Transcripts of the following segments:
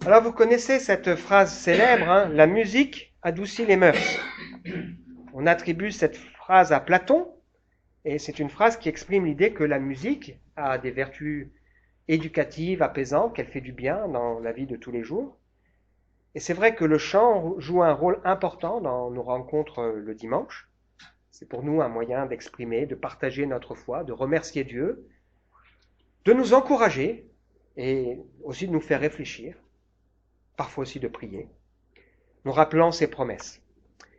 Alors vous connaissez cette phrase célèbre, hein, la musique adoucit les mœurs. On attribue cette phrase à Platon, et c'est une phrase qui exprime l'idée que la musique a des vertus éducatives, apaisantes, qu'elle fait du bien dans la vie de tous les jours. Et c'est vrai que le chant joue un rôle important dans nos rencontres le dimanche. C'est pour nous un moyen d'exprimer, de partager notre foi, de remercier Dieu, de nous encourager et aussi de nous faire réfléchir, parfois aussi de prier, nous rappelant ses promesses.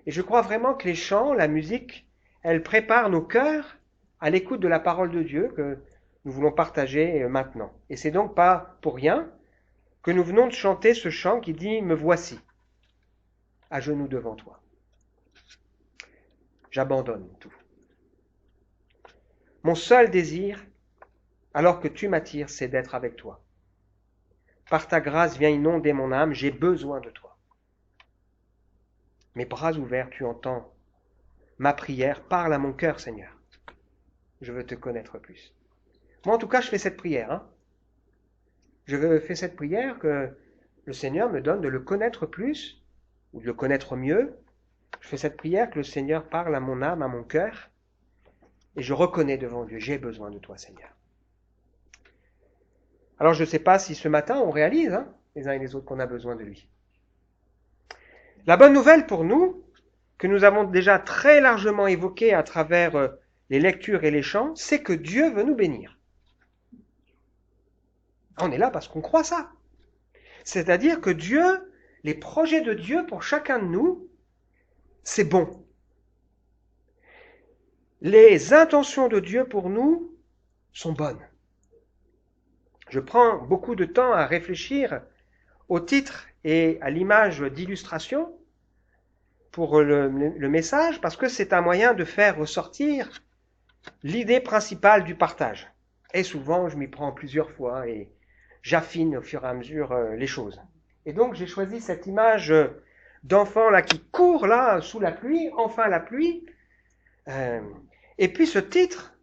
Et je crois vraiment que les chants, la musique, elles préparent nos cœurs à l'écoute de la parole de Dieu que nous voulons partager maintenant. Et c'est donc pas pour rien que nous venons de chanter ce chant qui dit « Me voici, à genoux devant toi. J'abandonne tout. Mon seul désir, alors que tu m'attires, c'est d'être avec toi. Par ta grâce, viens inonder mon âme, j'ai besoin de toi. Mes bras ouverts, tu entends ma prière, parle à mon cœur, Seigneur. Je veux te connaître plus. » Moi, en tout cas, je fais cette prière. Je fais cette prière que le Seigneur me donne de le connaître plus, ou de le connaître mieux. Je fais cette prière que le Seigneur parle à mon âme, à mon cœur, et je reconnais devant Dieu, j'ai besoin de toi, Seigneur. Alors, je ne sais pas si ce matin, on réalise, les uns et les autres, qu'on a besoin de lui. La bonne nouvelle pour nous, que nous avons déjà très largement évoquée à travers les lectures et les chants, c'est que Dieu veut nous bénir. On est là parce qu'on croit ça. C'est-à-dire que Dieu, les projets de Dieu pour chacun de nous, c'est bon. Les intentions de Dieu pour nous sont bonnes. Je prends beaucoup de temps à réfléchir au titre et à l'image d'illustration pour le message, parce que c'est un moyen de faire ressortir l'idée principale du partage. Et souvent, je m'y prends plusieurs fois et j'affine au fur et à mesure les choses. Et donc, j'ai choisi cette image d'enfant là qui court là sous la pluie, enfin la pluie. Et puis ce titre,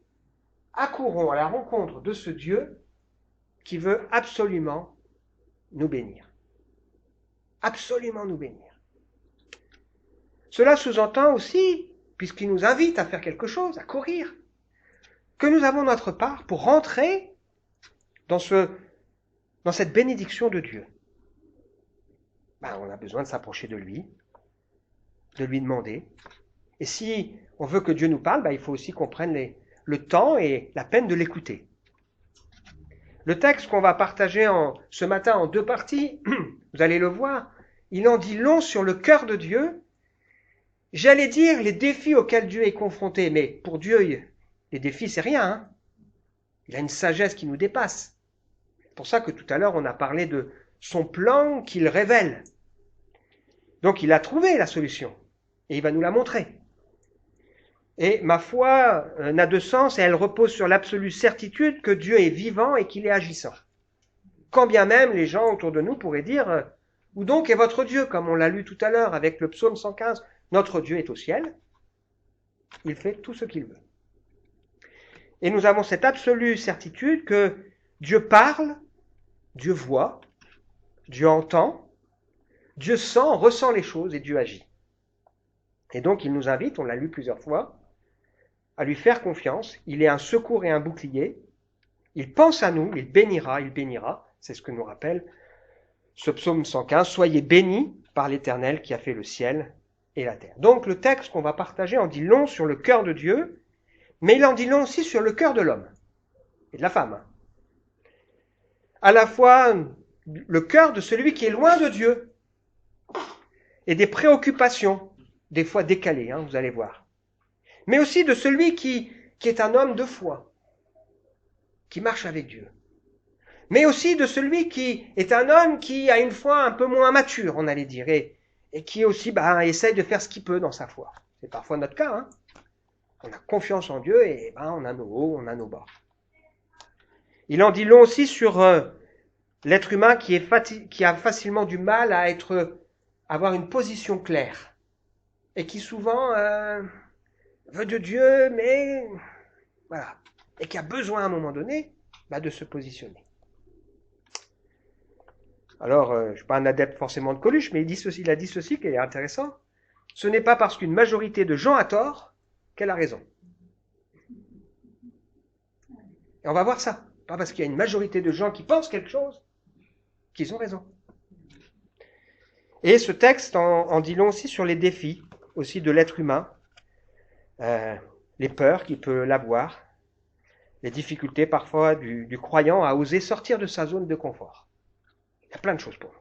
accourons à la rencontre de ce Dieu qui veut absolument nous bénir. Absolument nous bénir. Cela sous-entend aussi, puisqu'il nous invite à faire quelque chose, à courir, que nous avons notre part pour rentrer dans cette bénédiction de Dieu. On a besoin de s'approcher de lui demander. Et si on veut que Dieu nous parle, il faut aussi qu'on prenne le temps et la peine de l'écouter. Le texte qu'on va partager ce matin en deux parties, vous allez le voir, il en dit long sur le cœur de Dieu. J'allais dire les défis auxquels Dieu est confronté, mais pour Dieu, les défis, c'est rien. Il a une sagesse qui nous dépasse. C'est pour ça que tout à l'heure, on a parlé de son plan qu'il révèle. Donc, il a trouvé la solution et il va nous la montrer. Et ma foi n'a de sens et elle repose sur l'absolue certitude que Dieu est vivant et qu'il est agissant. Quand bien même les gens autour de nous pourraient dire « Où donc est votre Dieu ?» comme on l'a lu tout à l'heure avec le psaume 115. Notre Dieu est au ciel, il fait tout ce qu'il veut. Et nous avons cette absolue certitude que Dieu parle, Dieu voit, Dieu entend, Dieu sent, ressent les choses et Dieu agit. Et donc il nous invite, on l'a lu plusieurs fois, à lui faire confiance. Il est un secours et un bouclier. Il pense à nous, il bénira. C'est ce que nous rappelle ce psaume 115. Soyez bénis par l'Éternel qui a fait le ciel et la terre. Donc le texte qu'on va partager en dit long sur le cœur de Dieu, mais il en dit long aussi sur le cœur de l'homme et de la femme. À la fois le cœur de celui qui est loin de Dieu et des préoccupations, des fois décalées, vous allez voir. Mais aussi de celui qui est un homme de foi, qui marche avec Dieu. Mais aussi de celui qui est un homme qui a une foi un peu moins mature, on allait dire, et qui aussi essaye de faire ce qu'il peut dans sa foi. C'est parfois notre cas. On a confiance en Dieu et on a nos hauts, on a nos bas. Il en dit long aussi sur l'être humain qui a facilement du mal à avoir une position claire et qui souvent veut de Dieu, mais voilà, et qui a besoin à un moment donné de se positionner. Alors, je ne suis pas un adepte forcément de Coluche, mais il a dit ceci qui est intéressant. Ce n'est pas parce qu'une majorité de gens a tort qu'elle a raison. Et on va voir ça. Pas parce qu'il y a une majorité de gens qui pensent quelque chose qu'ils ont raison. Et ce texte en dit long aussi sur les défis aussi de l'être humain, les peurs qu'il peut avoir, les difficultés parfois du croyant à oser sortir de sa zone de confort. Il y a plein de choses pour nous.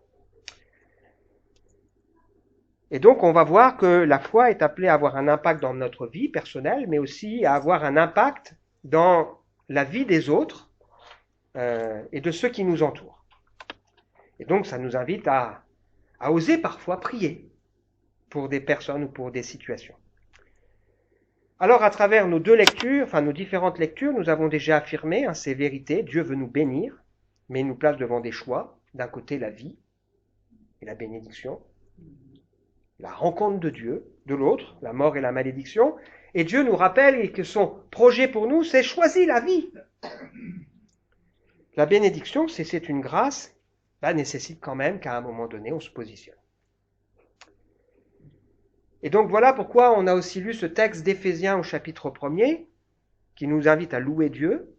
Et donc on va voir que la foi est appelée à avoir un impact dans notre vie personnelle, mais aussi à avoir un impact dans la vie des autres et de ceux qui nous entourent. Et donc ça nous invite à oser parfois prier pour des personnes ou pour des situations. Alors à travers nos nos différentes lectures, nous avons déjà affirmé ces vérités. Dieu veut nous bénir, mais il nous place devant des choix. D'un côté la vie et la bénédiction, la rencontre de Dieu, de l'autre, la mort et la malédiction. Et Dieu nous rappelle que son projet pour nous, c'est choisir la vie. La bénédiction, c'est une grâce, nécessite quand même qu'à un moment donné, on se positionne. Et donc voilà pourquoi on a aussi lu ce texte d'Éphésiens au chapitre 1er, qui nous invite à louer Dieu,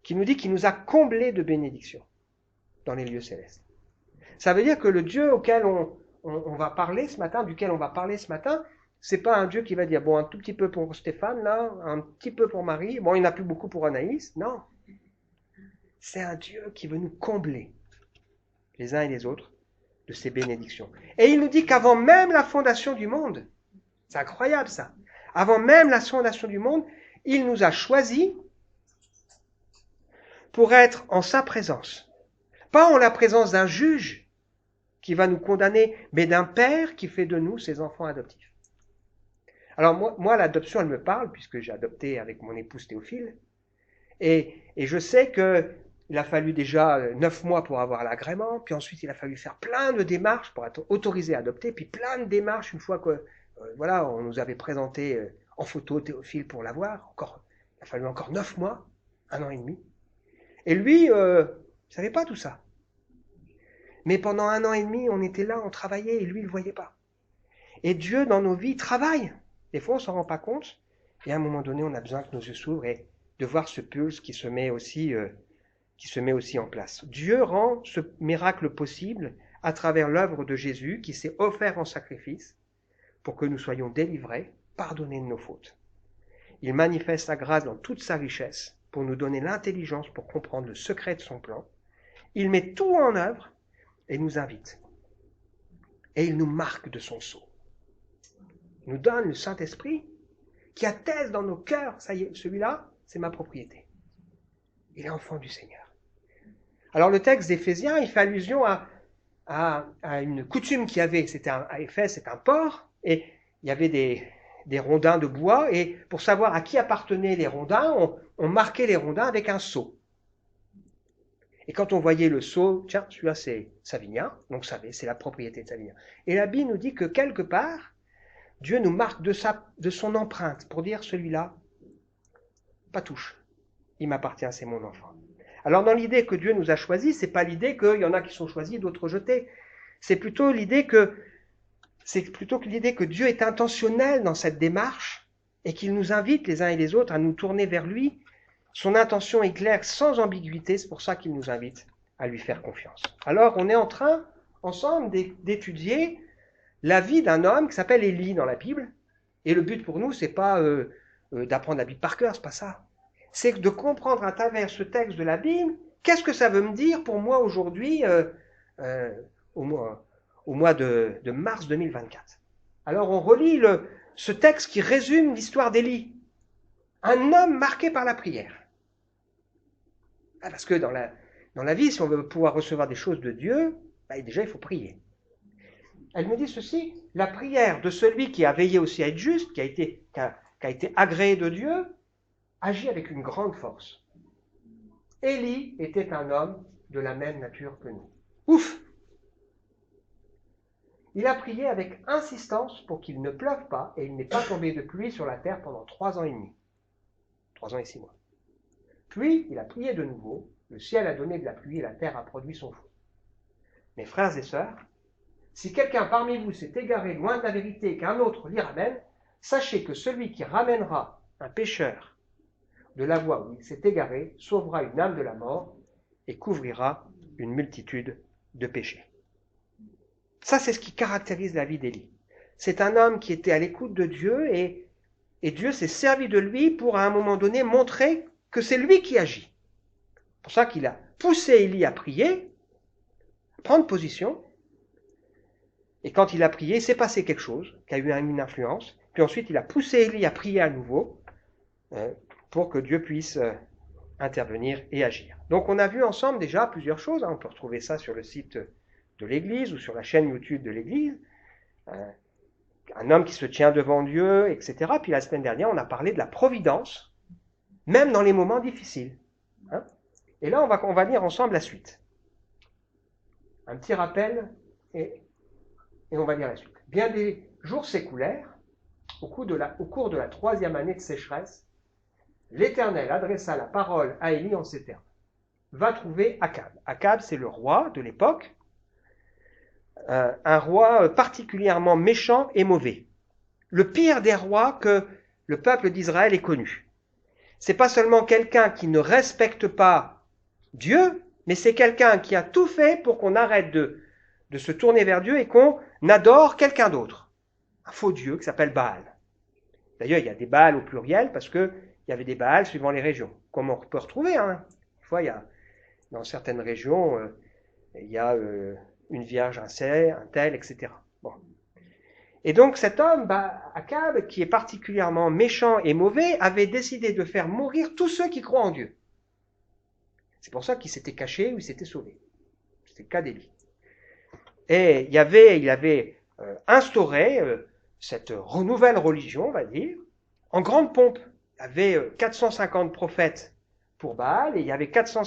qui nous dit qu'il nous a comblés de bénédictions dans les lieux célestes. Ça veut dire que le Dieu auquel on va parler ce matin, duquel on va parler ce matin, c'est pas un Dieu qui va dire, bon, un tout petit peu pour Stéphane, là, un petit peu pour Marie, bon, il n'y en a plus beaucoup pour Anaïs, non. C'est un Dieu qui veut nous combler, les uns et les autres, de ses bénédictions. Et il nous dit qu'avant même la fondation du monde, c'est incroyable ça, avant même la fondation du monde, il nous a choisis pour être en sa présence. Pas en la présence d'un juge qui va nous condamner, mais d'un père qui fait de nous ses enfants adoptifs. Alors moi l'adoption, elle me parle, puisque j'ai adopté avec mon épouse Théophile, et je sais qu'il a fallu déjà 9 mois pour avoir l'agrément, puis ensuite il a fallu faire plein de démarches pour être autorisé à adopter, puis plein de démarches une fois que on nous avait présenté en photo Théophile pour l'avoir. Il a fallu encore 9 mois, 1 an et demi. Et lui, il ne savait pas tout ça. Mais pendant 1 an et demi, on était là, on travaillait, et lui, il ne voyait pas. Et Dieu, dans nos vies, travaille. Des fois, on ne s'en rend pas compte, et à un moment donné, on a besoin que nos yeux s'ouvrent et de voir ce pulse qui se met aussi en place. Dieu rend ce miracle possible à travers l'œuvre de Jésus qui s'est offert en sacrifice pour que nous soyons délivrés, pardonnés de nos fautes. Il manifeste sa grâce dans toute sa richesse pour nous donner l'intelligence pour comprendre le secret de son plan. Il met tout en œuvre et nous invite. Et il nous marque de son sceau. Il nous donne le Saint-Esprit qui atteste dans nos cœurs, ça y est, celui-là, c'est ma propriété. Il est enfant du Seigneur. Alors le texte d'Éphésiens, il fait allusion à une coutume qu'il y avait. À Éphèse, c'est un port, et il y avait des rondins de bois, et pour savoir à qui appartenaient les rondins, on marquait les rondins avec un sceau. Et quand on voyait le sceau, tiens, celui-là c'est Savinien, donc c'est la propriété de Savinien. Et la Bible nous dit que quelque part, Dieu nous marque de son empreinte pour dire celui-là, pas touche, il m'appartient, c'est mon enfant. Alors dans l'idée que Dieu nous a choisis, c'est pas l'idée qu'il y en a qui sont choisis, d'autres jetés. C'est plutôt l'idée que Dieu est intentionnel dans cette démarche et qu'il nous invite les uns et les autres à nous tourner vers lui. Son intention est claire, sans ambiguïté, c'est pour ça qu'il nous invite à lui faire confiance. Alors on est en train, ensemble, d'étudier la vie d'un homme qui s'appelle Élie dans la Bible. Et le but pour nous, c'est pas d'apprendre la Bible par cœur, c'est pas ça. C'est de comprendre à travers ce texte de la Bible, qu'est-ce que ça veut me dire pour moi aujourd'hui, au mois de mars 2024. Alors on relit ce texte qui résume l'histoire d'Élie. Un homme marqué par la prière. Parce que dans la vie, si on veut pouvoir recevoir des choses de Dieu, déjà il faut prier. Elle me dit ceci, la prière de celui qui a veillé aussi à être juste, qui a été agréé de Dieu, agit avec une grande force. Élie était un homme de la même nature que nous. Ouf! Il a prié avec insistance pour qu'il ne pleuve pas et il n'ait pas tombé de pluie sur la terre pendant 3 ans et demi. 3 ans et 6 mois. Puis, il a prié de nouveau, le ciel a donné de la pluie et la terre a produit son fruit. Mes frères et sœurs, si quelqu'un parmi vous s'est égaré loin de la vérité et qu'un autre l'y ramène, sachez que celui qui ramènera un pécheur de la voie où il s'est égaré sauvera une âme de la mort et couvrira une multitude de péchés. Ça, c'est ce qui caractérise la vie d'Élie. C'est un homme qui était à l'écoute de Dieu et Dieu s'est servi de lui pour, à un moment donné, montrer que c'est lui qui agit. C'est pour ça qu'il a poussé Élie à prier, à prendre position. Et quand il a prié, il s'est passé quelque chose qui a eu une influence. Puis ensuite, il a poussé Élie à prier à nouveau pour que Dieu puisse intervenir et agir. Donc on a vu ensemble déjà plusieurs choses. On peut retrouver ça sur le site de l'Église ou sur la chaîne YouTube de l'Église. Un homme qui se tient devant Dieu, etc. Puis la semaine dernière, on a parlé de la providence, même dans les moments difficiles. Et là, on va lire ensemble la suite. Un petit rappel et on va lire la suite. Bien des jours s'écoulèrent. Au cours de la 3e année de sécheresse, l'Éternel adressa la parole à Élie en ces termes. Va trouver Akab. Akab, c'est le roi de l'époque, un roi particulièrement méchant et mauvais. Le pire des rois que le peuple d'Israël ait connu. C'est pas seulement quelqu'un qui ne respecte pas Dieu, mais c'est quelqu'un qui a tout fait pour qu'on arrête de se tourner vers Dieu et qu'on adore quelqu'un d'autre. Un faux Dieu qui s'appelle Baal. D'ailleurs, il y a des Baals au pluriel parce qu'il y avait des Baals suivant les régions, comme on peut retrouver. Des fois, dans certaines régions, il y a une vierge, un tel, etc. Bon. Et donc cet homme, Akab, qui est particulièrement méchant et mauvais, avait décidé de faire mourir tous ceux qui croient en Dieu. C'est pour ça qu'il s'était caché ou il s'était sauvé. C'était le cas d'Élie. Et il avait instauré cette nouvelle religion, on va dire, en grande pompe. Il y avait 450 prophètes pour Baal et il y avait 400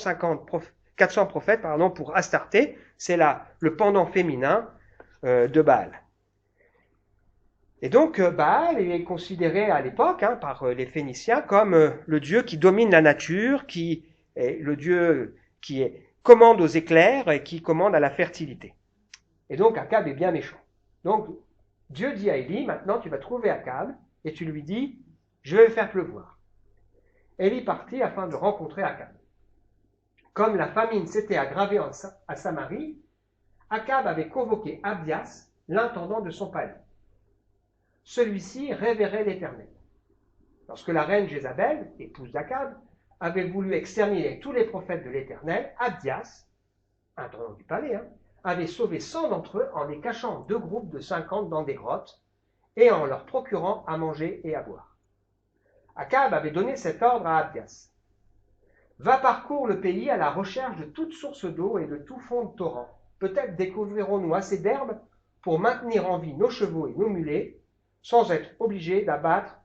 prophètes pour Astarté. C'est le pendant féminin de Baal. Et donc Baal est considéré à l'époque par les Phéniciens comme le dieu qui domine la nature, qui est le dieu qui commande aux éclairs et qui commande à la fertilité. Et donc Akab est bien méchant. Donc Dieu dit à Élie, maintenant tu vas trouver Akab et tu lui dis, je vais faire pleuvoir. Élie partit afin de rencontrer Akab. Comme la famine s'était aggravée à Samarie, Akab avait convoqué Abdias, l'intendant de son palais. Celui-ci révérait l'Éternel. Lorsque la reine Jézabel, épouse d'Akab, avait voulu exterminer tous les prophètes de l'Éternel, Abdias, intendant du palais, avait sauvé 100 d'entre eux en les cachant en 2 groupes de 50 dans des grottes et en leur procurant à manger et à boire. Akab avait donné cet ordre à Abdias. Va parcours le pays à la recherche de toute source d'eau et de tout fond de torrent. Peut-être découvrirons-nous assez d'herbes pour maintenir en vie nos chevaux et nos mulets, sans être obligés d'abattre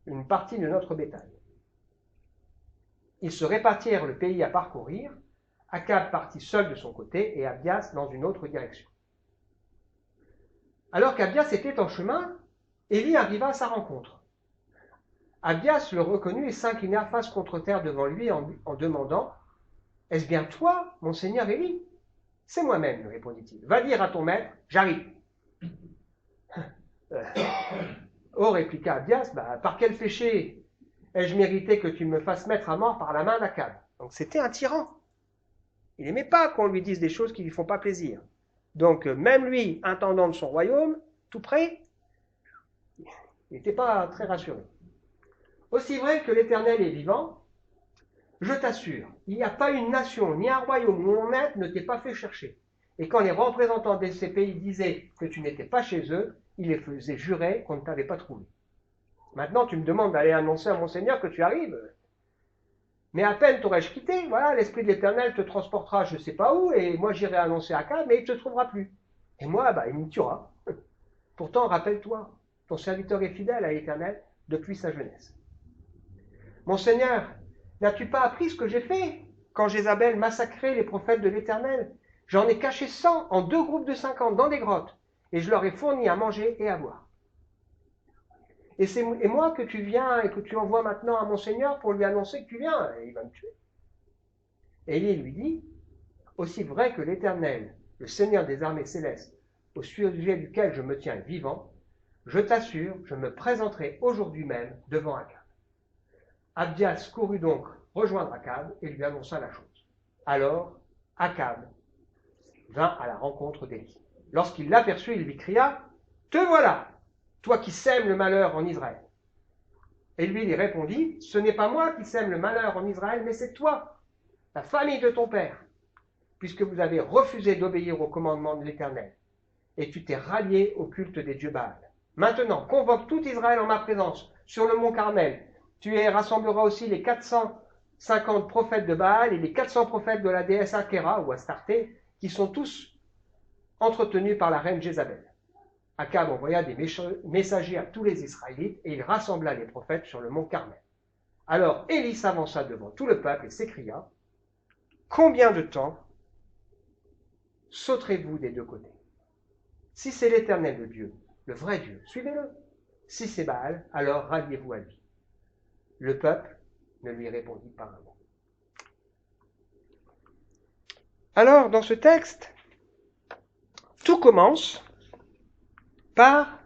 une partie de notre bétail. Ils se répartirent le pays à parcourir. Akab partit seul de son côté et Abdias dans une autre direction. Alors qu'Abdias était en chemin, Élie arriva à sa rencontre. Abdias le reconnut et s'inclina face contre terre devant lui en demandant « Est-ce bien toi, mon seigneur Élie ?»« C'est moi-même, lui répondit-il. Va dire à ton maître, j'arrive. » Oh, répliqua Abdias, par quel péché ai-je mérité que tu me fasses mettre à mort par la main d'Akab? Donc c'était un tyran. Il n'aimait pas qu'on lui dise des choses qui ne lui font pas plaisir. Donc même lui, intendant de son royaume, tout près, il n'était pas très rassuré. Aussi vrai que l'Éternel est vivant, je t'assure, il n'y a pas une nation ni un royaume où mon maître ne t'ait pas fait chercher. Et quand les représentants de ces pays disaient que tu n'étais pas chez eux, il les faisait jurer qu'on ne t'avait pas trouvé. Maintenant, tu me demandes d'aller annoncer à mon Seigneur que tu arrives. Mais à peine t'aurais-je quitté, voilà, l'Esprit de l'Éternel te transportera je ne sais pas où, et moi j'irai annoncer à Akab, mais il ne te trouvera plus. Et moi, il me tuera. Pourtant, rappelle-toi, ton serviteur est fidèle à l'Éternel depuis sa jeunesse. Mon Seigneur, n'as-tu pas appris ce que j'ai fait quand Jézabel massacrait les prophètes de l'Éternel? J'en ai caché 100 en 2 groupes de 50 dans des grottes, et je leur ai fourni à manger et à boire. Et moi que tu viens et que tu envoies maintenant à mon Seigneur pour lui annoncer que tu viens, et il va me tuer. Et Élie lui dit, aussi vrai que l'Éternel le Seigneur des armées célestes, au sujet duquel je me tiens vivant, je t'assure, je me présenterai aujourd'hui même devant Akab. Abdias courut donc rejoindre Akab et lui annonça la chose. Alors Akab vint à la rencontre d'Élie. Lorsqu'il l'aperçut, il lui cria « Te voilà, toi qui sèmes le malheur en Israël !» Et lui, il répondit « Ce n'est pas moi qui sème le malheur en Israël, mais c'est toi, la famille de ton père, puisque vous avez refusé d'obéir au commandement de l'Éternel, et tu t'es rallié au culte des dieux Baal. Maintenant, convoque tout Israël en ma présence, sur le mont Carmel. Tu y rassembleras aussi les 450 prophètes de Baal et les 400 prophètes de la déesse Akhéra, ou Astarté, qui sont tous entretenus par la reine Jézabel. » Akab envoya des messagers à tous les Israélites et il rassembla les prophètes sur le mont Carmel. Alors Élie s'avança devant tout le peuple et s'écria « Combien de temps sauterez-vous des deux côtés? Si c'est l'Éternel le Dieu, le vrai Dieu, suivez-le. Si c'est Baal, alors ralliez-vous à lui. » Le peuple ne lui répondit pas un mot. Alors, dans ce texte, tout commence par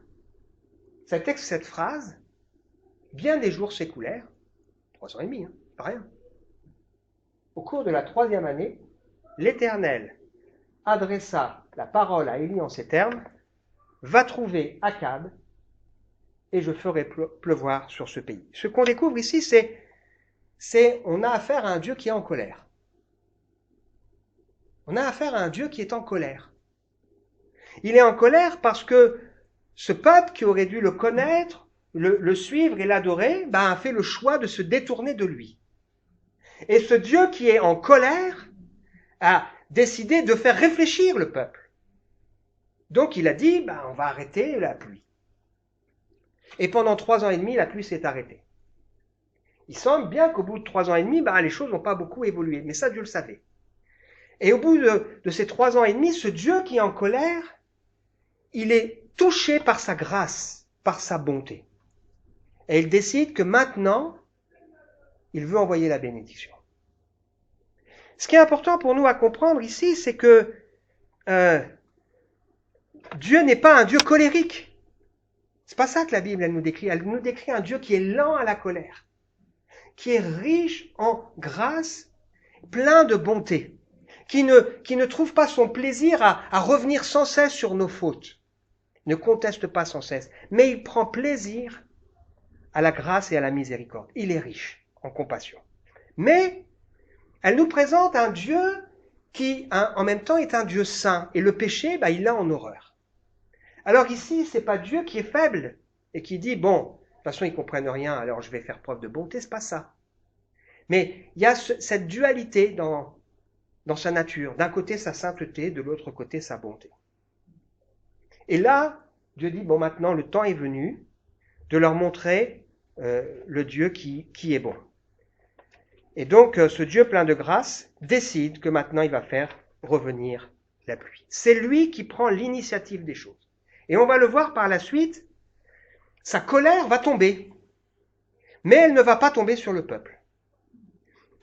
cette phrase, bien des jours s'écoulèrent, 3 ans et demi, pas rien. Au cours de la 3e année, l'Éternel adressa la parole à Élie en ces termes, va trouver Akab et je ferai pleuvoir sur ce pays. Ce qu'on découvre ici, c'est on a affaire à un Dieu qui est en colère. On a affaire à un Dieu qui est en colère. Il est en colère parce que ce peuple qui aurait dû le connaître, le suivre et l'adorer, a fait le choix de se détourner de lui. Et ce Dieu qui est en colère a décidé de faire réfléchir le peuple. Donc il a dit, on va arrêter la pluie. Et pendant 3 ans et demi, la pluie s'est arrêtée. Il semble bien qu'au bout de 3 ans et demi, les choses n'ont pas beaucoup évolué, mais ça Dieu le savait. Et au bout de ces 3 ans et demi, ce Dieu qui est en colère, il est touché par sa grâce, par sa bonté. Et il décide que maintenant, il veut envoyer la bénédiction. Ce qui est important pour nous à comprendre ici, c'est que Dieu n'est pas un Dieu colérique. C'est pas ça que la Bible elle nous décrit. Elle nous décrit un Dieu qui est lent à la colère, qui est riche en grâce, plein de bonté, qui ne trouve pas son plaisir à revenir sans cesse sur nos fautes, ne conteste pas sans cesse, mais il prend plaisir à la grâce et à la miséricorde. Il est riche en compassion. Mais elle nous présente un Dieu qui, en même temps, est un Dieu saint. Et le péché, il l'a en horreur. Alors ici, c'est pas Dieu qui est faible et qui dit, bon, de toute façon, ils comprennent rien, alors je vais faire preuve de bonté, c'est pas ça. Mais il y a cette dualité dans sa nature. D'un côté, sa sainteté, de l'autre côté, sa bonté. Et là, Dieu dit, bon, maintenant, le temps est venu de leur montrer le Dieu qui est bon. Et donc, ce Dieu plein de grâce décide que maintenant, il va faire revenir la pluie. C'est lui qui prend l'initiative des choses. Et on va le voir par la suite, sa colère va tomber. Mais elle ne va pas tomber sur le peuple.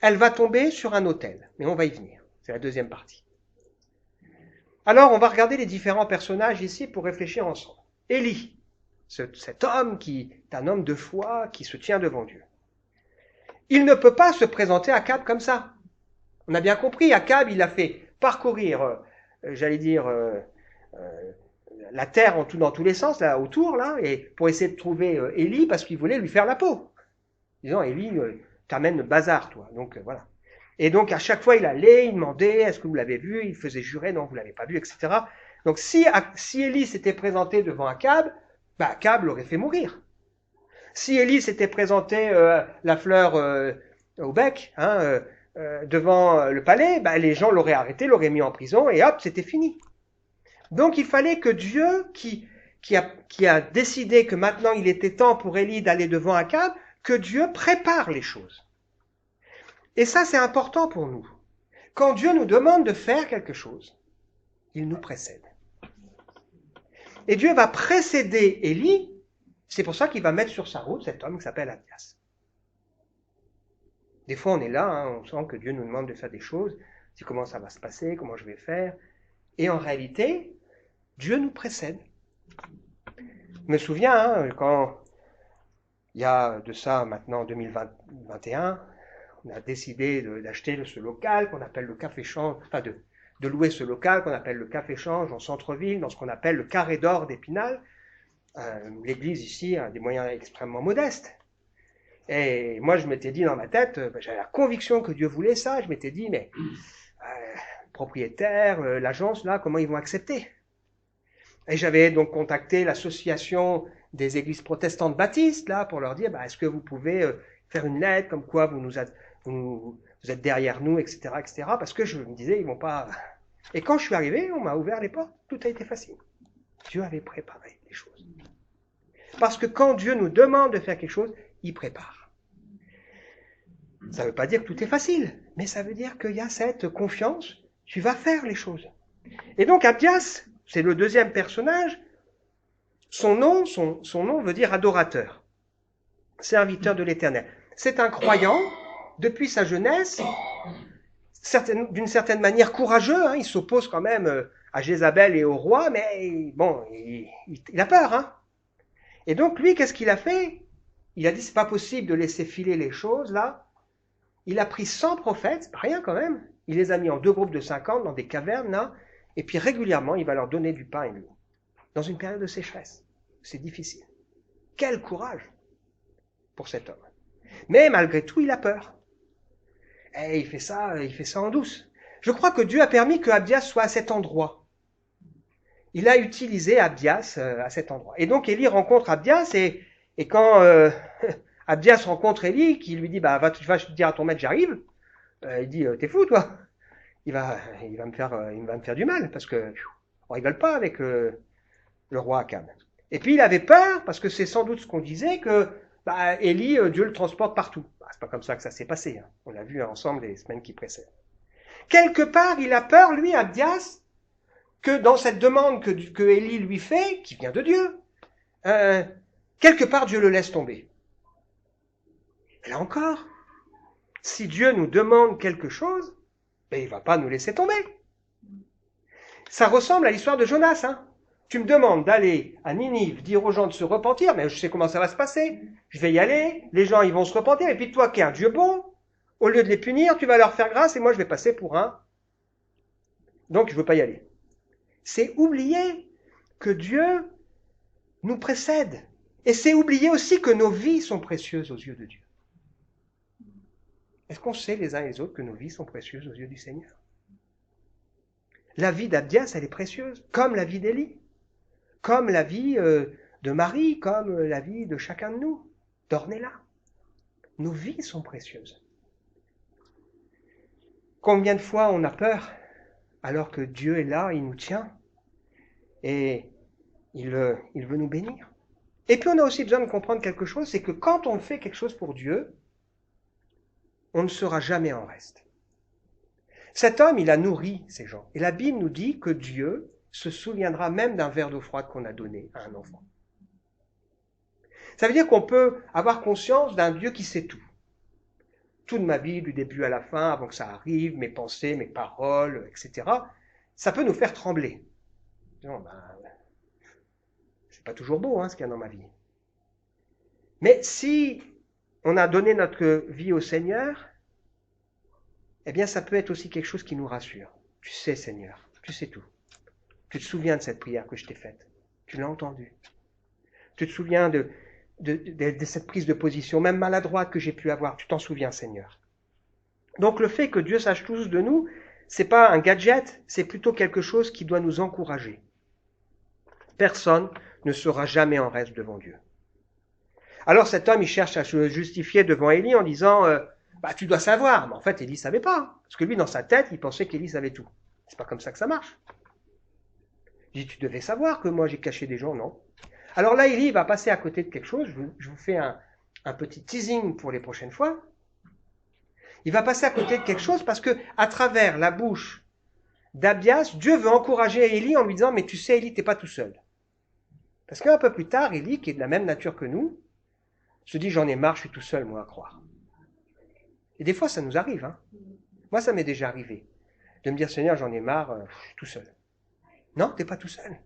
Elle va tomber sur un autel. Mais on va y venir. C'est la deuxième partie. Alors, on va regarder les différents personnages ici pour réfléchir ensemble. Élie, cet homme qui est un homme de foi, qui se tient devant Dieu. Il ne peut pas se présenter à Akab comme ça. On a bien compris, Akab, il a fait parcourir, la terre dans tous les sens, là, autour, là, et pour essayer de trouver Élie, parce qu'il voulait lui faire la peau. Disant, Élie, t'amènes le bazar, toi. Donc, voilà. Et donc, à chaque fois, il allait, il demandait, est-ce que vous l'avez vu? Il faisait jurer, non, vous l'avez pas vu, etc. Donc, si Élie s'était présenté devant Akab, Akab l'aurait fait mourir. Si Élie s'était présenté la fleur au bec, devant le palais, les gens l'auraient arrêté, l'auraient mis en prison, et hop, c'était fini. Donc, il fallait que Dieu, qui a décidé que maintenant il était temps pour Élie d'aller devant Akab, que Dieu prépare les choses. Et ça, c'est important pour nous. Quand Dieu nous demande de faire quelque chose, il nous précède. Et Dieu va précéder Élie, c'est pour ça qu'il va mettre sur sa route cet homme qui s'appelle Abdias. Des fois, on est là, on sent que Dieu nous demande de faire des choses, c'est comment ça va se passer, comment je vais faire. Et en réalité, Dieu nous précède. Je me souviens, hein, quand il y a de ça maintenant 2021, on a décidé d'acheter ce local qu'on appelle le café-change, enfin de louer ce local qu'on appelle le café-change en centre-ville, dans ce qu'on appelle le carré d'or d'Épinal. L'église ici a des moyens extrêmement modestes. Et moi, je m'étais dit dans ma tête, j'avais la conviction que Dieu voulait ça. Je m'étais dit, mais le propriétaire, l'agence, là, comment ils vont accepter? Et j'avais donc contacté l'association des églises protestantes baptistes, là, pour leur dire, est-ce que vous pouvez faire une lettre comme quoi vous êtes derrière nous, etc., etc. Parce que je me disais, ils vont pas... Et quand je suis arrivé, on m'a ouvert les portes, tout a été facile. Dieu avait préparé les choses. Parce que quand Dieu nous demande de faire quelque chose, il prépare. Ça ne veut pas dire que tout est facile, mais ça veut dire qu'il y a cette confiance, tu vas faire les choses. Et donc Abdias, c'est le deuxième personnage, son nom veut dire adorateur, serviteur de l'Éternel. C'est un croyant, depuis sa jeunesse, d'une certaine manière courageux, hein, il s'oppose quand même à Jézabel et au roi, mais bon, il a peur. Hein. Et donc lui, qu'est-ce qu'il a fait? Il a dit, c'est pas possible de laisser filer les choses, là. Il a pris 100 prophètes, c'est pas rien quand même, il les a mis en 2 groupes de 50 dans des cavernes, là, et puis régulièrement, il va leur donner du pain et de l'eau, dans une période de sécheresse. C'est difficile. Quel courage pour cet homme. Mais malgré tout, il a peur. Et il fait ça en douce. Je crois que Dieu a permis que Abdias soit à cet endroit. Il a utilisé Abdias à cet endroit. Et donc Élie rencontre Abdias, et quand Abdias rencontre Élie, qui lui dit, tu vas dire à ton maître, j'arrive, il dit, t'es fou, toi. Il va me faire du mal, parce que on rigole pas avec le roi Akab. Et puis il avait peur, parce que c'est sans doute ce qu'on disait, que Élie, Dieu le transporte partout. C'est pas comme ça que ça s'est passé. Hein. On l'a vu ensemble les semaines qui précèdent. Quelque part, il a peur, lui, Abdias, que dans cette demande que Élie lui fait, qui vient de Dieu, quelque part, Dieu le laisse tomber. Et là encore, si Dieu nous demande quelque chose, il ne va pas nous laisser tomber. Ça ressemble à l'histoire de Jonas. Hein. Tu me demandes d'aller à Ninive, dire aux gens de se repentir, mais je sais comment ça va se passer. Je vais y aller, les gens ils vont se repentir, et puis toi qui es un Dieu bon, au lieu de les punir, tu vas leur faire grâce, et moi je vais passer pour un. Donc je ne veux pas y aller. C'est oublier que Dieu nous précède. Et c'est oublier aussi que nos vies sont précieuses aux yeux de Dieu. Est-ce qu'on sait les uns et les autres que nos vies sont précieuses aux yeux du Seigneur? La vie d'Abdias, elle est précieuse, comme la vie d'Élie, comme la vie de Marie, comme la vie de chacun de nous, d'Ornella. Nos vies sont précieuses. Combien de fois on a peur alors que Dieu est là, il nous tient et il veut nous bénir. Et puis on a aussi besoin de comprendre quelque chose, c'est que quand on fait quelque chose pour Dieu, on ne sera jamais en reste. Cet homme, il a nourri ces gens. Et la Bible nous dit que Dieu se souviendra même d'un verre d'eau froide qu'on a donné à un enfant. Ça veut dire qu'on peut avoir conscience d'un Dieu qui sait tout. Tout de ma vie, du début à la fin, avant que ça arrive, mes pensées, mes paroles, etc. Ça peut nous faire trembler. Non, c'est pas toujours beau ce qu'il y a dans ma vie. Mais si on a donné notre vie au Seigneur, eh bien ça peut être aussi quelque chose qui nous rassure. Tu sais Seigneur, tu sais tout. Tu te souviens de cette prière que je t'ai faite. Tu l'as entendue. Tu te souviens de cette prise de position, même maladroite que j'ai pu avoir. Tu t'en souviens Seigneur. Donc le fait que Dieu sache tout de nous, c'est pas un gadget, c'est plutôt quelque chose qui doit nous encourager. Personne ne sera jamais en reste devant Dieu. Alors cet homme, il cherche à se justifier devant Élie en disant tu dois savoir. Mais en fait, Élie ne savait pas. Parce que lui, dans sa tête, il pensait qu'Élie savait tout. C'est pas comme ça que ça marche. Il dit, tu devais savoir que moi, j'ai caché des gens, non? Alors là, Élie va passer à côté de quelque chose. Je vous fais un petit teasing pour les prochaines fois. Il va passer à côté de quelque chose parce que à travers la bouche d'Abdias, Dieu veut encourager Élie en lui disant, mais tu sais, Élie, t'es pas tout seul. Parce qu'un peu plus tard, Élie, qui est de la même nature que nous, se dit, j'en ai marre, je suis tout seul, moi, à croire. Et des fois, ça nous arrive. Hein. Moi, ça m'est déjà arrivé. De me dire, Seigneur, j'en ai marre, je suis tout seul. Non, tu n'es pas tout seul.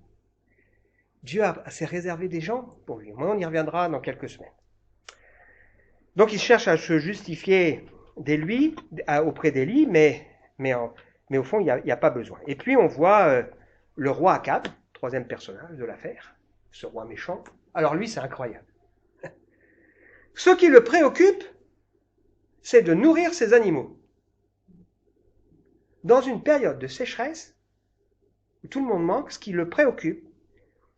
Dieu s'est réservé des gens pour lui. Moi, on y reviendra dans quelques semaines. Donc, il cherche à se justifier auprès d'Élie, mais au fond, il n'y a pas besoin. Et puis, on voit le roi Akab, troisième personnage de l'affaire, ce roi méchant. Alors lui, c'est incroyable. Ce qui le préoccupe, c'est de nourrir ses animaux. Dans une période de sécheresse, où tout le monde manque, ce qui le préoccupe,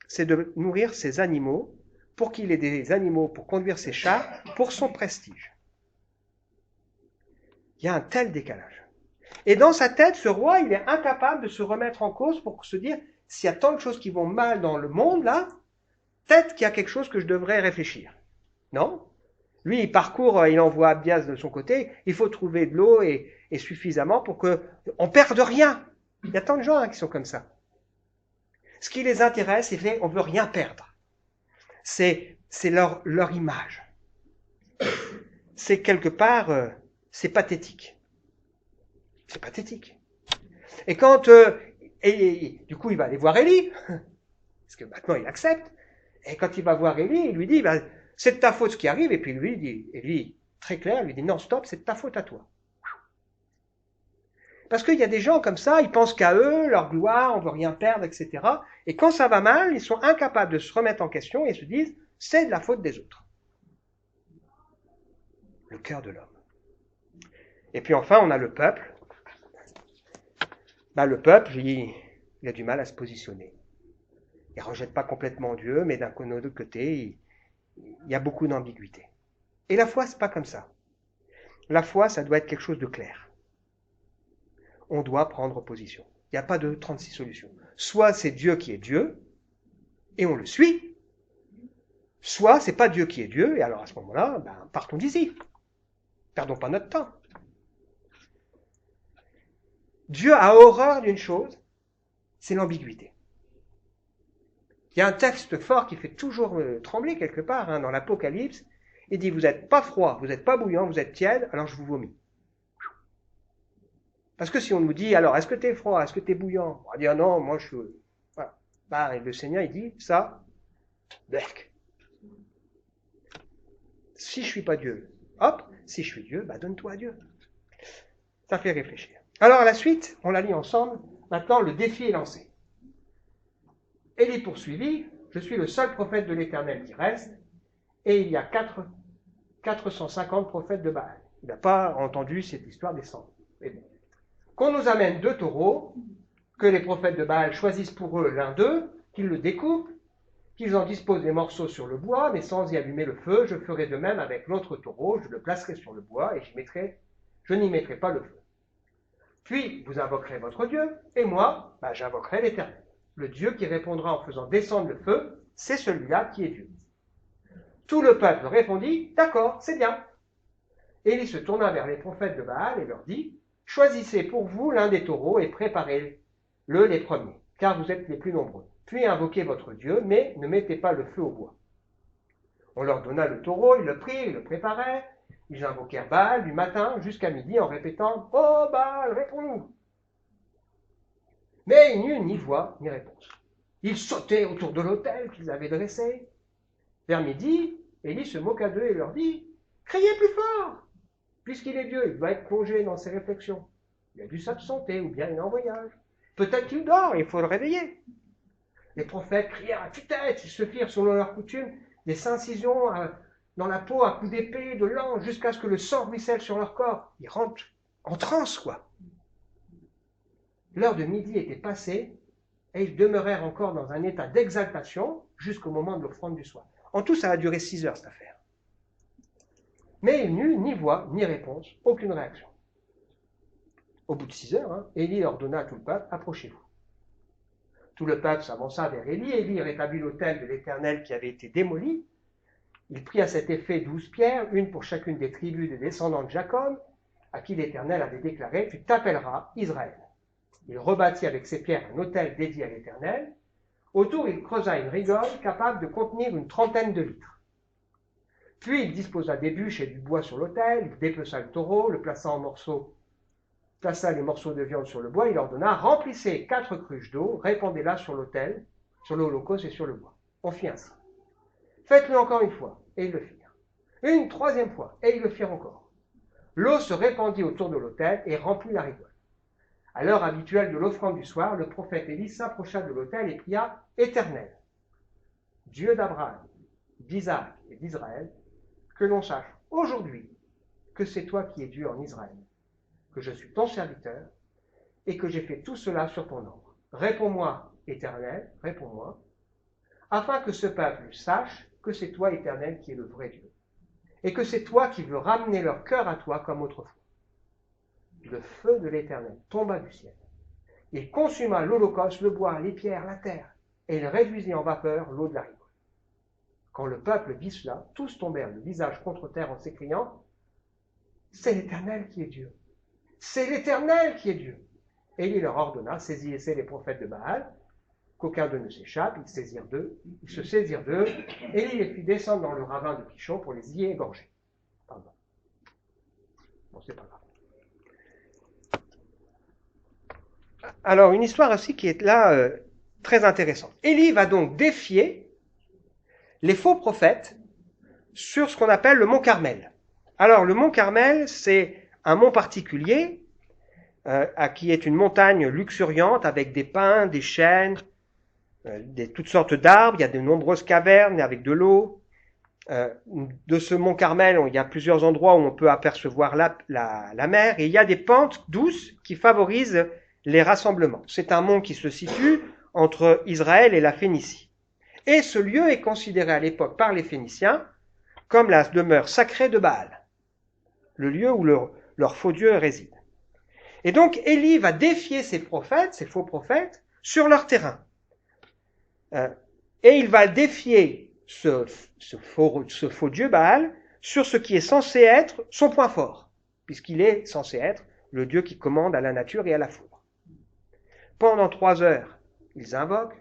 c'est de nourrir ses animaux pour qu'il ait des animaux pour conduire ses chars, pour son prestige. Il y a un tel décalage. Et dans sa tête, ce roi, il est incapable de se remettre en cause pour se dire, s'il y a tant de choses qui vont mal dans le monde, là, peut-être qu'il y a quelque chose que je devrais réfléchir. Non? Lui, il parcourt, il envoie Abias de son côté, il faut trouver de l'eau et suffisamment pour qu'on ne perde rien. Il y a tant de gens qui sont comme ça. Ce qui les intéresse, c'est qu'on ne veut rien perdre. C'est leur image. C'est quelque part, c'est pathétique. C'est pathétique. Et quand, du coup, il va aller voir Élie, parce que maintenant il accepte, et quand il va voir Élie, il lui dit, c'est de ta faute ce qui arrive, et puis lui, très clair, lui dit, non, stop, c'est de ta faute à toi. Parce qu'il y a des gens comme ça, ils pensent qu'à eux, leur gloire, on ne veut rien perdre, etc. Et quand ça va mal, ils sont incapables de se remettre en question et se disent, c'est de la faute des autres. Le cœur de l'homme. Et puis enfin, on a le peuple. Le peuple, il a du mal à se positionner. Il ne rejette pas complètement Dieu, mais d'un autre côté, il y a beaucoup d'ambiguïté. Et la foi, c'est pas comme ça. La foi, ça doit être quelque chose de clair. On doit prendre position. Il n'y a pas de 36 solutions. Soit c'est Dieu qui est Dieu, et on le suit, soit c'est pas Dieu qui est Dieu, et alors à ce moment-là, partons d'ici. Perdons pas notre temps. Dieu a horreur d'une chose, c'est l'ambiguïté. Il y a un texte fort qui fait toujours trembler quelque part, dans l'Apocalypse. Il dit, vous n'êtes pas froid, vous n'êtes pas bouillant, vous êtes tiède, alors je vous vomis. Parce que si on nous dit, alors, est-ce que tu es froid, est-ce que tu es bouillant? On va dire, non, moi je suis... Voilà. Et le Seigneur, il dit, ça, berk. Si je suis pas Dieu, hop, si je suis Dieu, donne-toi à Dieu. Ça fait réfléchir. Alors, à la suite, on la lit ensemble. Maintenant, le défi est lancé. Élie poursuivit, je suis le seul prophète de l'Éternel qui reste, et il y a 450 prophètes de Baal. Il n'a pas entendu cette histoire des 100. Mais bon. Qu'on nous amène 2 taureaux, que les prophètes de Baal choisissent pour eux l'un d'eux, qu'ils le découpent, qu'ils en disposent des morceaux sur le bois, mais sans y allumer le feu. Je ferai de même avec l'autre taureau, je le placerai sur le bois et je n'y mettrai pas le feu. Puis vous invoquerez votre Dieu, et moi, j'invoquerai l'Éternel. Le Dieu qui répondra en faisant descendre le feu, c'est celui-là qui est Dieu. Tout le peuple répondit, d'accord, c'est bien. Élie se tourna vers les prophètes de Baal et leur dit, choisissez pour vous l'un des taureaux et préparez-le les premiers, car vous êtes les plus nombreux. Puis invoquez votre Dieu, mais ne mettez pas le feu au bois. On leur donna le taureau, ils le prirent, ils le préparaient. Ils invoquèrent Baal du matin jusqu'à midi en répétant « Oh Baal, réponds-nous » Mais il n'y eut ni voix, ni réponse. Ils sautaient autour de l'autel qu'ils avaient dressé. Vers midi, Élie se moqua d'eux et leur dit « Criez plus fort ! Puisqu'il est Dieu, il doit être plongé dans ses réflexions. Il a dû s'absenter ou bien il est en voyage. Peut-être qu'il dort, il faut le réveiller. » Les prophètes crièrent à tue-tête, ils se firent selon leur coutume des incisions dans la peau à coups d'épée, de lance, jusqu'à ce que le sang ruisselle sur leur corps. Ils rentrent en transe, quoi. L'heure de midi était passée et ils demeurèrent encore dans un état d'exaltation jusqu'au moment de l'offrande du soir. En tout, ça a duré 6 heures, cette affaire. Mais il n'y eut ni voix, ni réponse, aucune réaction. Au bout de 6 heures, Élie ordonna à tout le peuple, approchez-vous. Tout le peuple s'avança vers Élie. Élie rétablit l'autel de l'Éternel qui avait été démoli. Il prit à cet effet 12 pierres, une pour chacune des tribus des descendants de Jacob, à qui l'Éternel avait déclaré « Tu t'appelleras Israël ». Il rebâtit avec ces pierres un autel dédié à l'Éternel. Autour, il creusa une rigole capable de contenir une 30aine de litres. Puis il disposa des bûches et du bois sur l'autel, il dépeça le taureau, le plaça en morceaux plaça les morceaux de viande sur le bois, il ordonna, remplissez 4 cruches d'eau, répandez-la sur l'autel, sur l'holocauste et sur le bois. On fit ainsi. Faites-le encore une fois, et ils le firent. Une troisième fois, et ils le firent encore. L'eau se répandit autour de l'autel et remplit la rigole. À l'heure habituelle de l'offrande du soir, le prophète Élie s'approcha de l'autel et pria « Éternel, Dieu d'Abraham, d'Isaac et d'Israël, que l'on sache aujourd'hui que c'est toi qui es Dieu en Israël, que je suis ton serviteur et que j'ai fait tout cela sur ton ordre. Réponds-moi, Éternel, réponds-moi, afin que ce peuple sache que c'est toi, Éternel, qui es le vrai Dieu, et que c'est toi qui veux ramener leur cœur à toi comme autrefois. » Le feu de l'Éternel tomba du ciel. Il consuma l'holocauste, le bois, les pierres, la terre, et il réduisit en vapeur l'eau de la rigole. Quand le peuple vit cela, tous tombèrent le visage contre terre en s'écriant « C'est l'Éternel qui est Dieu. C'est l'Éternel qui est Dieu. » Et il leur ordonna, saisissez les prophètes de Baal, qu'aucun d'eux ne s'échappe, ils se saisirent d'eux, et il les fit descendre dans le ravin de Kishon pour les y égorger. Pardon. Bon, c'est pas grave. Alors, une histoire aussi qui est là très intéressante. Élie va donc défier les faux prophètes sur ce qu'on appelle le mont Carmel. Alors, le mont Carmel, c'est un mont particulier qui est une montagne luxuriante avec des pins, des chênes, toutes sortes d'arbres. Il y a de nombreuses cavernes avec de l'eau. De ce mont Carmel, il y a plusieurs endroits où on peut apercevoir la mer. Et il y a des pentes douces qui favorisent les rassemblements. C'est un mont qui se situe entre Israël et la Phénicie. Et ce lieu est considéré à l'époque par les Phéniciens comme la demeure sacrée de Baal, le lieu où leur faux dieu réside. Et donc Élie va défier ces prophètes, ces faux prophètes, sur leur terrain. Et il va défier ce faux dieu Baal sur ce qui est censé être son point fort, puisqu'il est censé être le dieu qui commande à la nature et à la foudre. Pendant 3 heures, ils invoquent,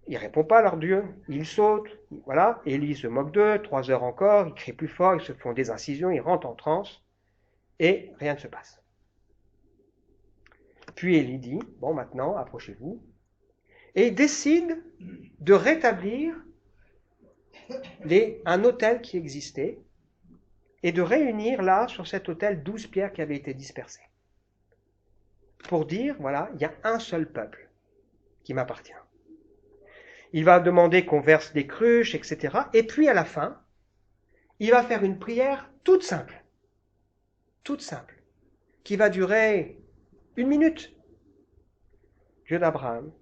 ils ne répondent pas à leur Dieu, ils sautent, voilà, Élie se moque d'eux, 3 heures encore, ils crient plus fort, ils se font des incisions, ils rentrent en transe, et rien ne se passe. Puis Élie dit, bon maintenant, approchez-vous, et il décide de rétablir un autel qui existait, et de réunir là, sur cet autel, 12 pierres qui avaient été dispersées. Pour dire, voilà, il y a un seul peuple qui m'appartient. Il va demander qu'on verse des cruches, etc. Et puis à la fin, il va faire une prière toute simple, qui va durer 1 minute. Dieu d'Abraham,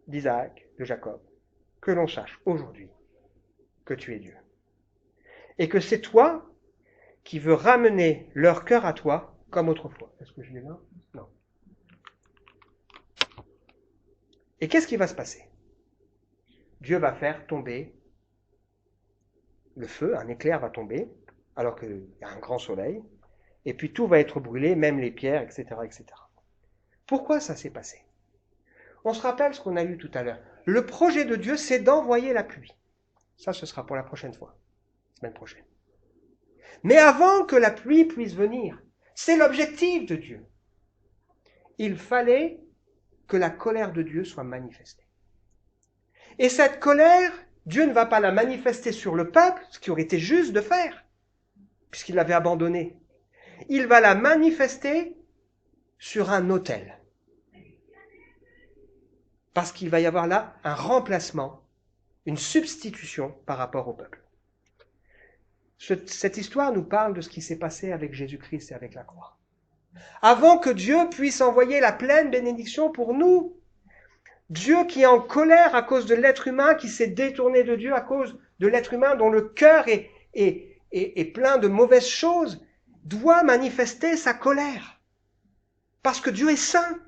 d'Isaac, de Jacob, que l'on sache aujourd'hui que tu es Dieu. Et que c'est toi qui veux ramener leur cœur à toi comme autrefois. Est-ce que je l'ai là? Non. Et qu'est-ce qui va se passer? Dieu va faire tomber le feu, un éclair va tomber, alors qu'il y a un grand soleil, et puis tout va être brûlé, même les pierres, etc., etc. Pourquoi ça s'est passé? On se rappelle ce qu'on a lu tout à l'heure. Le projet de Dieu, c'est d'envoyer la pluie. Ça, ce sera pour la prochaine fois, semaine prochaine. Mais avant que la pluie puisse venir, c'est l'objectif de Dieu. Il fallait que la colère de Dieu soit manifestée. Et cette colère, Dieu ne va pas la manifester sur le peuple, ce qui aurait été juste de faire, puisqu'il l'avait abandonné. Il va la manifester sur un autel. Parce qu'il va y avoir là un remplacement, une substitution par rapport au peuple. Cette histoire nous parle de ce qui s'est passé avec Jésus-Christ et avec la croix. Avant que Dieu puisse envoyer la pleine bénédiction pour nous, Dieu qui est en colère à cause de l'être humain, qui s'est détourné de Dieu à cause de l'être humain dont le cœur est plein de mauvaises choses, doit manifester sa colère. Parce que Dieu est saint.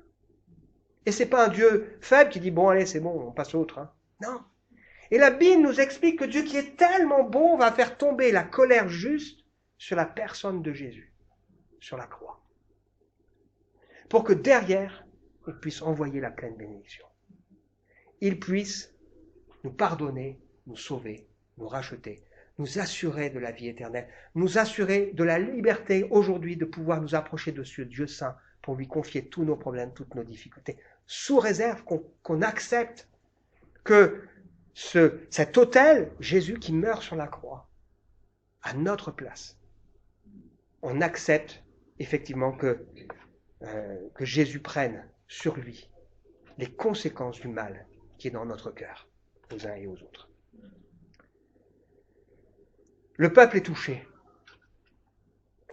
Et c'est pas un Dieu faible qui dit, bon allez c'est bon, on passe au autre. Hein. Non. Et la Bible nous explique que Dieu qui est tellement bon va faire tomber la colère juste sur la personne de Jésus, sur la croix. Pour que derrière, il puisse envoyer la pleine bénédiction. Il puisse nous pardonner, nous sauver, nous racheter, nous assurer de la vie éternelle, nous assurer de la liberté aujourd'hui de pouvoir nous approcher de ce Dieu saint pour lui confier tous nos problèmes, toutes nos difficultés, sous réserve qu'on accepte que cet autel, Jésus qui meurt sur la croix, à notre place, on accepte effectivement que Jésus prenne sur lui les conséquences du mal qui est dans notre cœur, aux uns et aux autres. Le peuple est touché.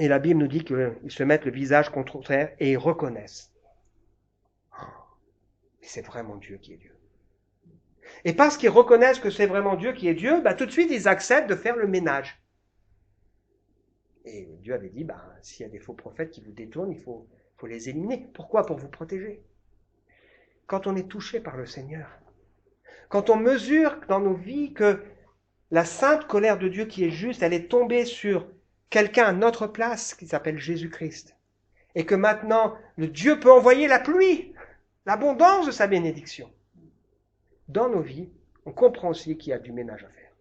Et la Bible nous dit qu'ils se mettent le visage contre terre et ils reconnaissent. Et c'est vraiment Dieu qui est Dieu. Et parce qu'ils reconnaissent que c'est vraiment Dieu qui est Dieu, tout de suite ils acceptent de faire le ménage. Et Dieu avait dit, s'il y a des faux prophètes qui vous détournent, il faut les éliminer. Pourquoi? Pour vous protéger. Quand on est touché par le Seigneur, quand on mesure dans nos vies que la sainte colère de Dieu qui est juste, elle est tombée sur quelqu'un à notre place qui s'appelle Jésus-Christ, et que maintenant le Dieu peut envoyer la pluie, l'abondance de sa bénédiction. Dans nos vies, on comprend aussi qu'il y a du ménage à faire.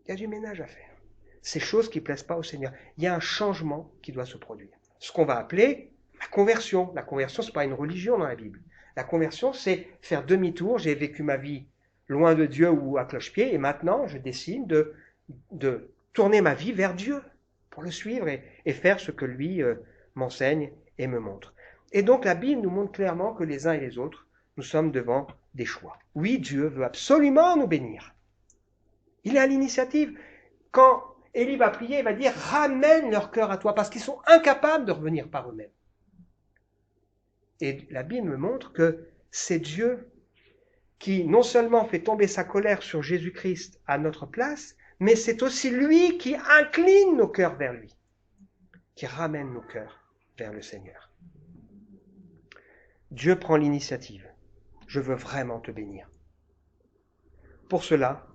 Il y a du ménage à faire. Ces choses qui ne plaisent pas au Seigneur. Il y a un changement qui doit se produire. Ce qu'on va appeler la conversion. La conversion, ce n'est pas une religion dans la Bible. La conversion, c'est faire demi-tour. J'ai vécu ma vie loin de Dieu ou à cloche-pied, et maintenant, je décide de tourner ma vie vers Dieu pour le suivre et faire ce que lui m'enseigne et me montre. Et donc, la Bible nous montre clairement que les uns et les autres, nous sommes devant des choix. Oui, Dieu veut absolument nous bénir. Il est à l'initiative. Quand Élie va prier, il va dire « Ramène leur cœur à toi » parce qu'ils sont incapables de revenir par eux-mêmes. Et la Bible me montre que c'est Dieu qui non seulement fait tomber sa colère sur Jésus-Christ à notre place, mais c'est aussi lui qui incline nos cœurs vers lui, qui ramène nos cœurs vers le Seigneur. Dieu prend l'initiative. Je veux vraiment te bénir. Pour cela,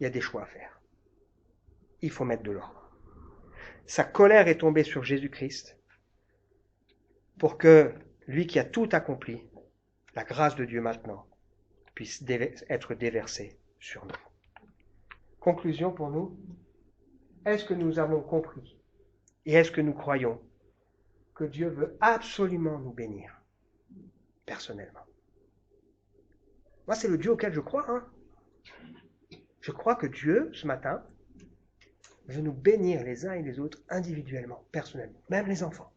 il y a des choix à faire. Il faut mettre de l'ordre. Sa colère est tombée sur Jésus-Christ pour que lui qui a tout accompli, la grâce de Dieu maintenant, puisse être déversée sur nous. Conclusion pour nous, est-ce que nous avons compris et est-ce que nous croyons que Dieu veut absolument nous bénir personnellement? Moi, c'est le Dieu auquel je crois. Je crois que Dieu, ce matin, veut nous bénir les uns et les autres individuellement, personnellement, même les enfants.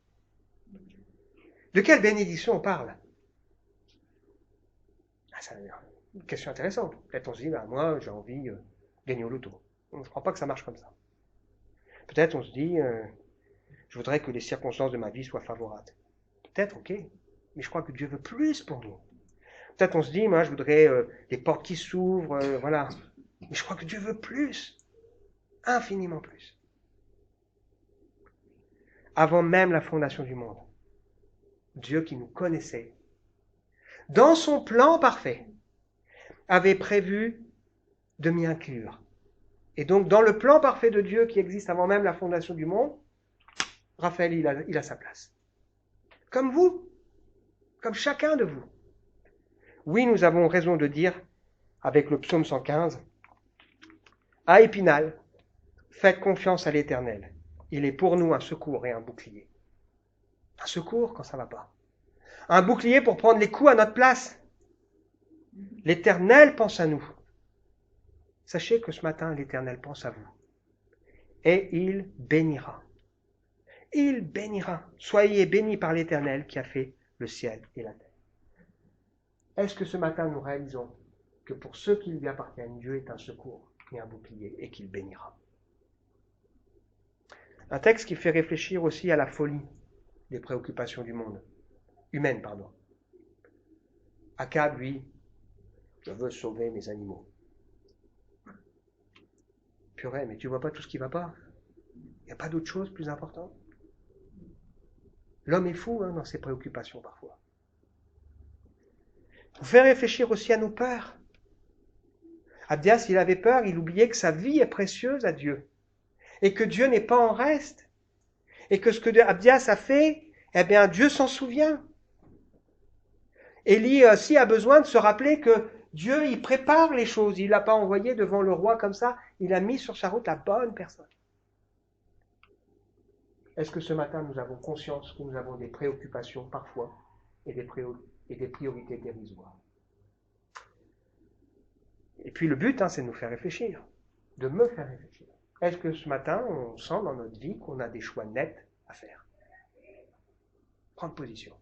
De quelle bénédiction on parle? C'est une question intéressante. Peut-être on se dit, moi, j'ai envie de gagner au loto. Je ne crois pas que ça marche comme ça. Peut-être on se dit, je voudrais que les circonstances de ma vie soient favorables. Peut-être, ok, mais je crois que Dieu veut plus pour nous. Peut-être on se dit, moi, je voudrais des portes qui s'ouvrent, voilà. Mais je crois que Dieu veut plus, infiniment plus. Avant même la fondation du monde, Dieu qui nous connaissait, dans son plan parfait, avait prévu de m'y inclure. Et donc, dans le plan parfait de Dieu qui existe avant même la fondation du monde, Raphaël, il a sa place. Comme vous, comme chacun de vous. Oui, nous avons raison de dire, avec le psaume 115, « À Épinal, faites confiance à l'Éternel. Il est pour nous un secours et un bouclier. » Un secours quand ça ne va pas. Un bouclier pour prendre les coups à notre place. L'Éternel pense à nous. Sachez que ce matin, l'Éternel pense à vous. Et il bénira. Il bénira. Soyez bénis par l'Éternel qui a fait le ciel et la terre. Est-ce que ce matin, nous réalisons que pour ceux qui lui appartiennent, Dieu est un secours et un bouclier et qu'il bénira? Un texte qui fait réfléchir aussi à la folie des préoccupations du monde. Humaines, pardon. Akab, lui, je veux sauver mes animaux. Purée, mais tu vois pas tout ce qui va pas? Il n'y a pas d'autre chose plus importante? L'homme est fou dans ses préoccupations parfois. Vous fait réfléchir aussi à nos peurs. Abdias, il avait peur, il oubliait que sa vie est précieuse à Dieu. Et que Dieu n'est pas en reste. Et que ce que Abdias a fait, eh bien, Dieu s'en souvient. Élie aussi a besoin de se rappeler que Dieu, il prépare les choses. Il ne l'a pas envoyé devant le roi comme ça. Il a mis sur sa route la bonne personne. Est-ce que ce matin, nous avons conscience que nous avons des préoccupations parfois et des priorités dérisoires? Et puis le but, c'est de nous faire réfléchir, de me faire réfléchir. Est-ce que ce matin, on sent dans notre vie qu'on a des choix nets à faire? Prendre position.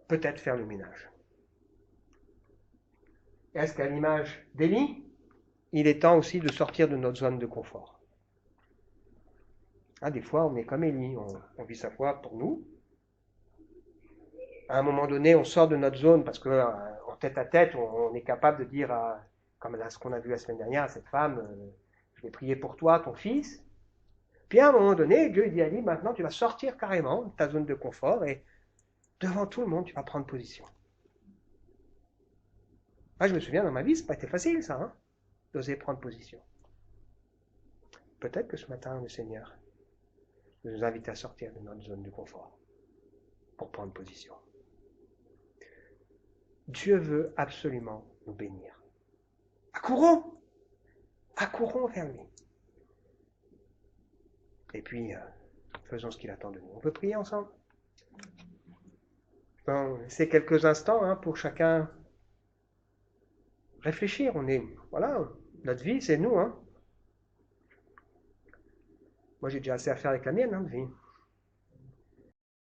Peut-être faire le ménage. Est-ce qu'à l'image d'Élie, il est temps aussi de sortir de notre zone de confort? Des fois, on est comme Élie, on vit sa foi pour nous. À un moment donné, on sort de notre zone parce qu'en tête à tête, on est capable de dire, comme ce qu'on a vu la semaine dernière à cette femme, je vais prier pour toi, ton fils. Puis à un moment donné, Dieu dit à Élie, maintenant tu vas sortir carrément de ta zone de confort et devant tout le monde, tu vas prendre position. Je me souviens dans ma vie, ça n'a pas été facile ça, d'oser prendre position. Peut-être que ce matin, le Seigneur nous invite à sortir de notre zone de confort pour prendre position. Dieu veut absolument nous bénir. Accourons vers lui. Et puis, faisons ce qu'il attend de nous. On peut prier ensemble? Bon, c'est quelques instants pour chacun réfléchir. Notre vie, c'est nous. Moi, j'ai déjà assez à faire avec la mienne, de vie.